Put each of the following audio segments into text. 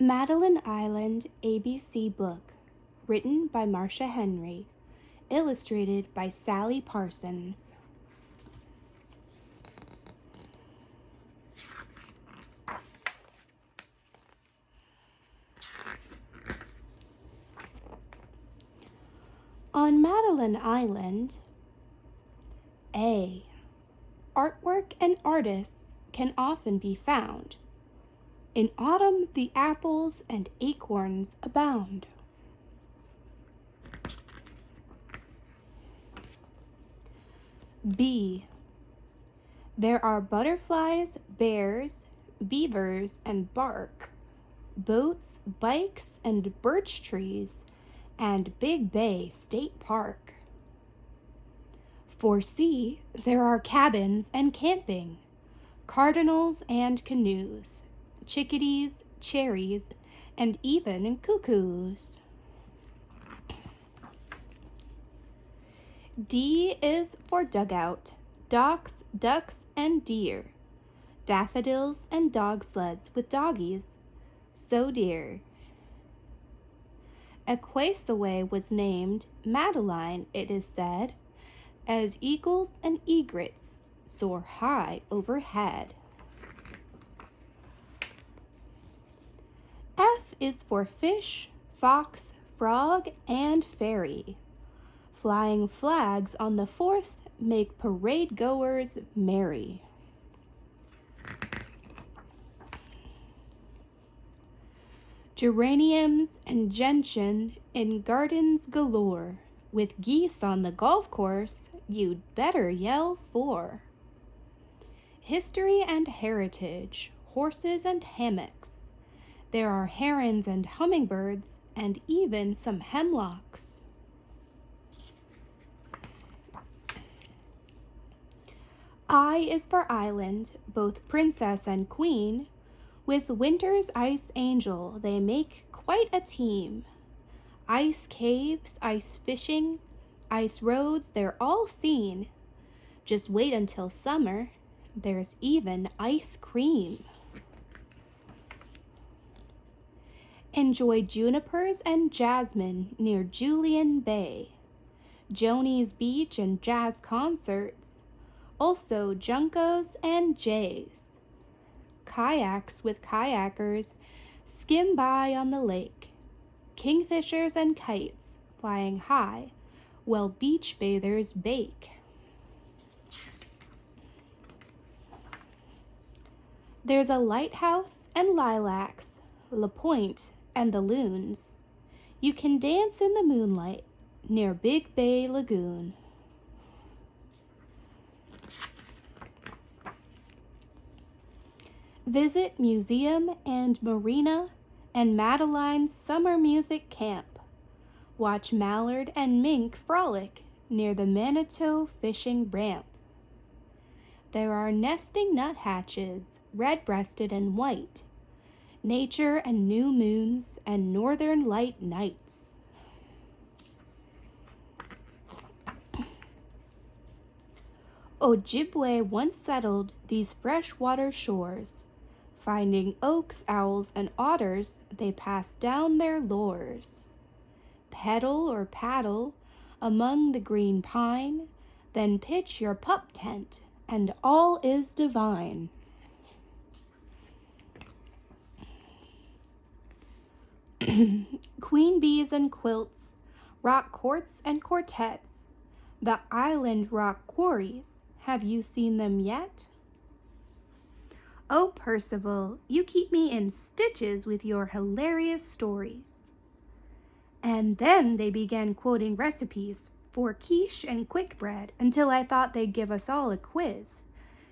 Madeline Island ABC book, written by Marcia Henry, illustrated by Sally Parsons. On Madeline Island, A. Artwork and artists can often be found. In autumn the apples and acorns abound. B. There are butterflies, bears, beavers, and bark, boats, bikes, and birch trees, and Big Bay State Park. For C, there are cabins and camping, cardinals and canoes, chickadees, cherries, and even cuckoos. D is for dugout, docks, ducks, and deer, daffodils and dog sleds with doggies, so dear. Aquasaway was named Madeline, it is said, as eagles and egrets soar high overhead. F is for fish, fox, frog, and fairy. Flying flags on the 4th make parade goers merry. Geraniums and gentian in gardens galore. With geese on the golf course, you'd better yell for. History and heritage, horses and hammocks. There are herons and hummingbirds, and even some hemlocks. I is for island, both princess and queen. With winter's ice angel, they make quite a team. Ice caves, ice fishing, ice roads, they're all seen. Just wait until summer, there's even ice cream. Enjoy junipers and jasmine near Julian Bay, Joni's Beach and jazz concerts, also juncos and jays. Kayaks with kayakers skim by on the lake, kingfishers and kites flying high while beach bathers bake. There's a lighthouse and lilacs, La Pointe and the loons. You can dance in the moonlight near Big Bay Lagoon. Visit museum and marina and Madeline's summer music camp. Watch mallard and mink frolic near the Manitou fishing ramp. There are nesting nuthatches, red-breasted and white, nature and new moons and northern light nights. Ojibwe once settled these freshwater shores. Finding oaks, owls, and otters, they pass down their lores. Pedal or paddle among the green pine, then pitch your pup tent, and all is divine. Queen bees and quilts, rock quartz and quartets, the island rock quarries, have you seen them yet? Oh, Percival, you keep me in stitches with your hilarious stories. And then they began quoting recipes for quiche and quick bread until I thought they'd give us all a quiz.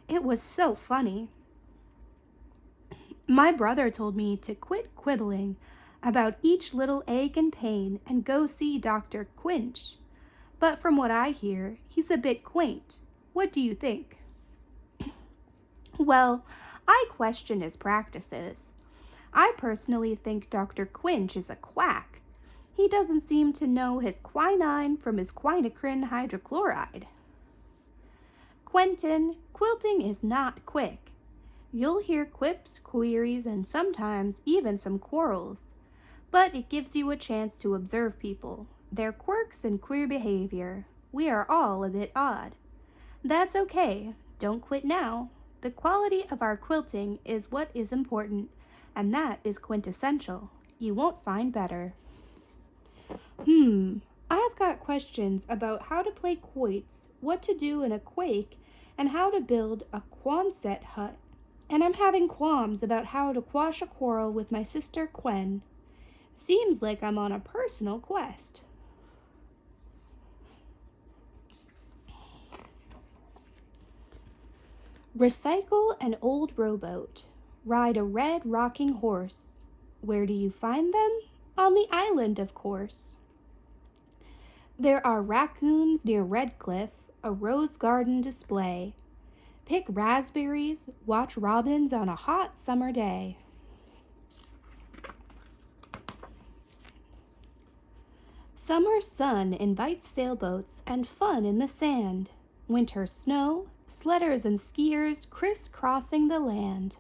It was so funny. My brother told me to quit quibbling about each little ache and pain and go see Dr. Quinch. But from what I hear, he's a bit quaint. What do you think? Well, I question his practices. I personally think Dr. Quinch is a quack. He doesn't seem to know his quinine from his quinacrine hydrochloride. Quentin, quilting is not quick. You'll hear quips, queries, and sometimes even some quarrels. But it gives you a chance to observe people, their quirks and queer behavior. We are all a bit odd. That's okay. Don't quit now. The quality of our quilting is what is important, and that is quintessential. You won't find better. I've got questions about how to play quoits, what to do in a quake, and how to build a Quonset hut. And I'm having qualms about how to quash a quarrel with my sister Quen. Seems like I'm on a personal quest. Recycle an old rowboat. Ride a red rocking horse. Where do you find them? On the island, of course. There are raccoons near Redcliffe, a rose garden display. Pick raspberries, watch robins on a hot summer day. Summer sun invites sailboats and fun in the sand. Winter snow, sledders and skiers crisscrossing the land.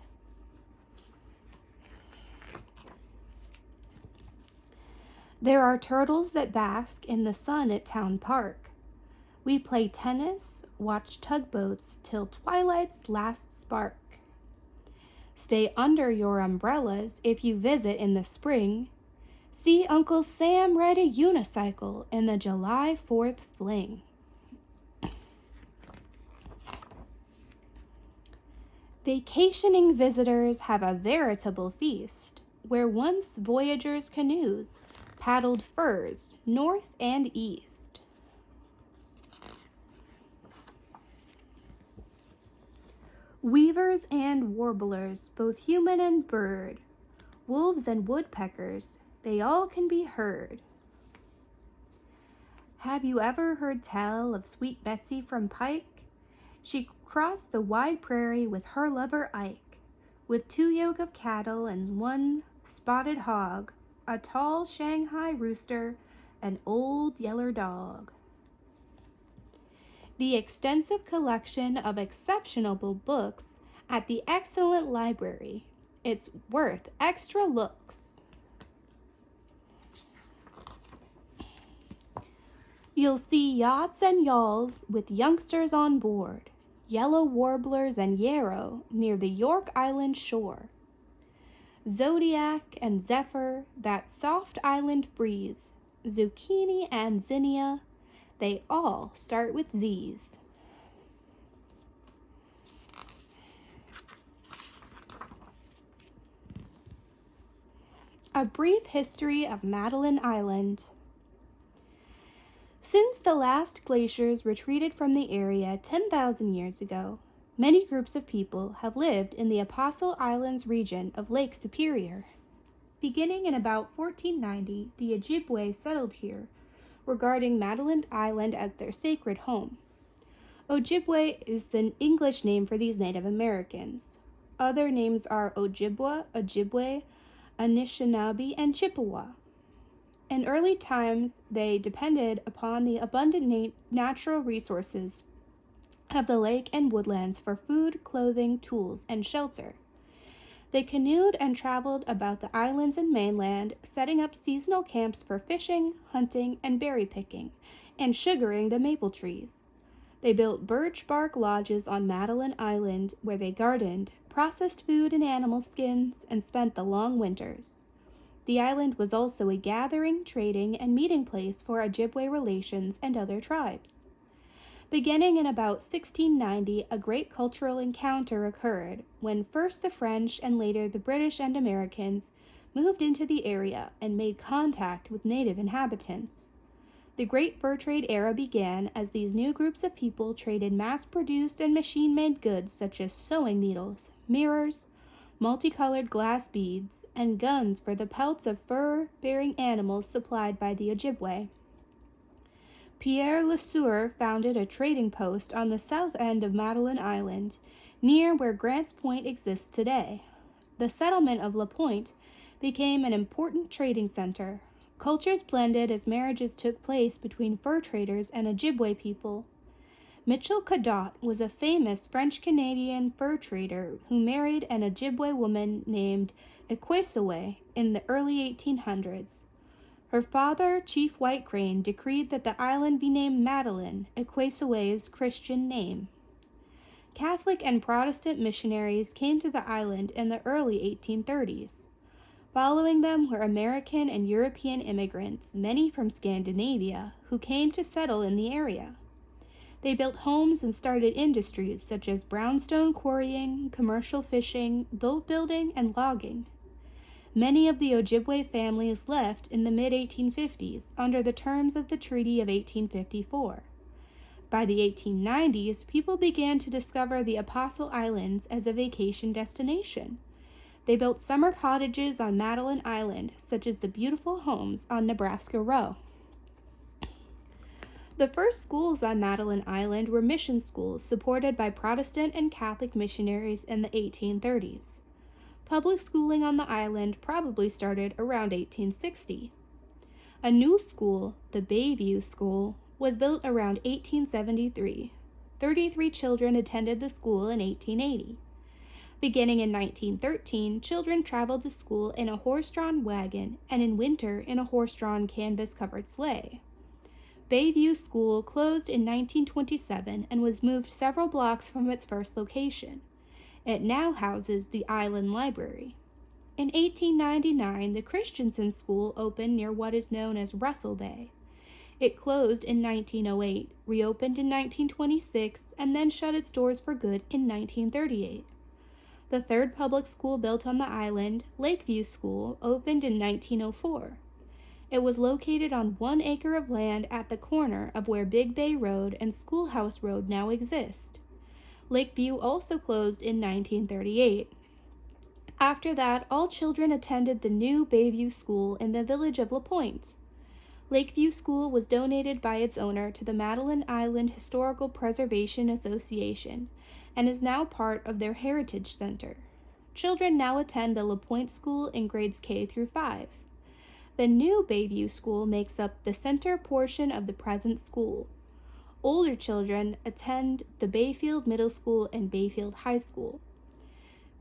There are turtles that bask in the sun at Town Park. We play tennis, watch tugboats till twilight's last spark. Stay under your umbrellas if you visit in the spring. See Uncle Sam ride a unicycle in the July 4th fling. Vacationing visitors have a veritable feast, where once voyagers' canoes paddled furs north and east. Weavers and warblers, both human and bird, wolves and woodpeckers, they all can be heard. Have you ever heard tell of sweet Betsy from Pike? She crossed the wide prairie with her lover Ike, with 2 yoke of cattle and 1 spotted hog, a tall Shanghai rooster, an old yeller dog. The extensive collection of exceptional books at the excellent library. It's worth extra looks. You'll see yachts and yawls with youngsters on board, yellow warblers and yarrow near the York Island shore. Zodiac and Zephyr, that soft island breeze, zucchini and zinnia, they all start with Z's. A brief history of Madeline Island. Since the last glaciers retreated from the area 10,000 years ago, many groups of people have lived in the Apostle Islands region of Lake Superior. Beginning in about 1490, the Ojibwe settled here, regarding Madeline Island as their sacred home. Ojibwe is the English name for these Native Americans. Other names are Ojibwa, Ojibwe, Anishinaabe, and Chippewa. In early times, they depended upon the abundant natural resources of the lake and woodlands for food, clothing, tools, and shelter. They canoed and traveled about the islands and mainland, setting up seasonal camps for fishing, hunting, and berry picking, and sugaring the maple trees. They built birch bark lodges on Madeline Island where they gardened, processed food and animal skins, and spent the long winters. The island was also a gathering, trading, and meeting place for Ojibwe relations and other tribes. Beginning in about 1690, a great cultural encounter occurred when first the French and later the British and Americans moved into the area and made contact with native inhabitants. The Great Fur Trade era began as these new groups of people traded mass-produced and machine-made goods such as sewing needles, mirrors, multicolored glass beads, and guns for the pelts of fur-bearing animals supplied by the Ojibwe. Pierre Le Sueur founded a trading post on the south end of Madeline Island, near where Grants Point exists today. The settlement of La Pointe became an important trading center. Cultures blended as marriages took place between fur traders and Ojibwe people. Mitchell Cadott was a famous French-Canadian fur trader who married an Ojibwe woman named Equasewe in the early 1800s. Her father, Chief White Crane, decreed that the island be named Madeline, Equasewe's Christian name. Catholic and Protestant missionaries came to the island in the early 1830s. Following them were American and European immigrants, many from Scandinavia, who came to settle in the area. They built homes and started industries such as brownstone quarrying, commercial fishing, boat building, and logging. Many of the Ojibwe families left in the mid-1850s under the terms of the Treaty of 1854. By the 1890s, people began to discover the Apostle Islands as a vacation destination. They built summer cottages on Madeline Island, such as the beautiful homes on Nebraska Row. The first schools on Madeline Island were mission schools supported by Protestant and Catholic missionaries in the 1830s. Public schooling on the island probably started around 1860. A new school, the Bayview School, was built around 1873. 33 children attended the school in 1880. Beginning in 1913, children traveled to school in a horse-drawn wagon and in winter in a horse-drawn canvas-covered sleigh. Bayview School closed in 1927 and was moved several blocks from its first location. It now houses the Island Library. In 1899, the Christensen School opened near what is known as Russell Bay. It closed in 1908, reopened in 1926, and then shut its doors for good in 1938. The third public school built on the island, Lakeview School, opened in 1904. It was located on 1 acre of land at the corner of where Big Bay Road and Schoolhouse Road now exist. Lakeview also closed in 1938. After that, all children attended the new Bayview School in the village of LaPointe. Lakeview School was donated by its owner to the Madeline Island Historical Preservation Association and is now part of their Heritage Center. Children now attend the LaPointe School in grades K through 5. The new Bayview School makes up the center portion of the present school. Older children attend the Bayfield Middle School and Bayfield High School.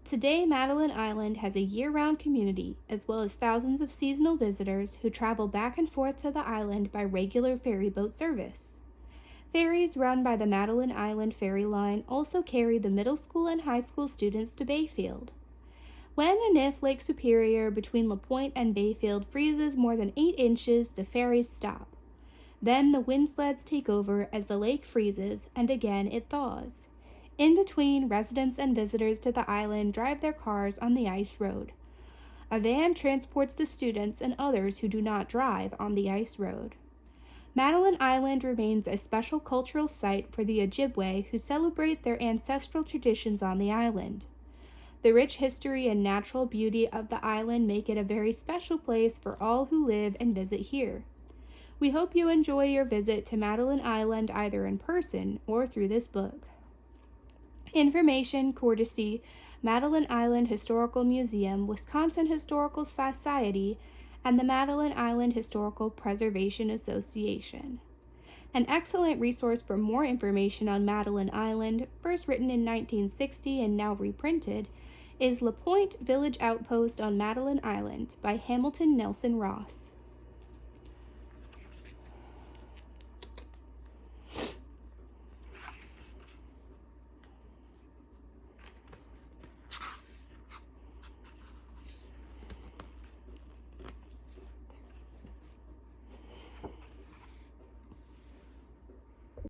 Today, Madeline Island has a year-round community, as well as thousands of seasonal visitors who travel back and forth to the island by regular ferry boat service. Ferries run by the Madeline Island Ferry Line also carry the middle school and high school students to Bayfield. When and if Lake Superior between LaPointe and Bayfield freezes more than 8 inches, the ferries stop. Then the wind sleds take over as the lake freezes, and again it thaws. In between, residents and visitors to the island drive their cars on the ice road. A van transports the students and others who do not drive on the ice road. Madeline Island remains a special cultural site for the Ojibwe who celebrate their ancestral traditions on the island. The rich history and natural beauty of the island make it a very special place for all who live and visit here. We hope you enjoy your visit to Madeline Island either in person or through this book. Information courtesy Madeline Island Historical Museum, Wisconsin Historical Society, and the Madeline Island Historical Preservation Association. An excellent resource for more information on Madeline Island, first written in 1960 and now reprinted, is LaPointe Village Outpost on Madeline Island by Hamilton Nelson Ross.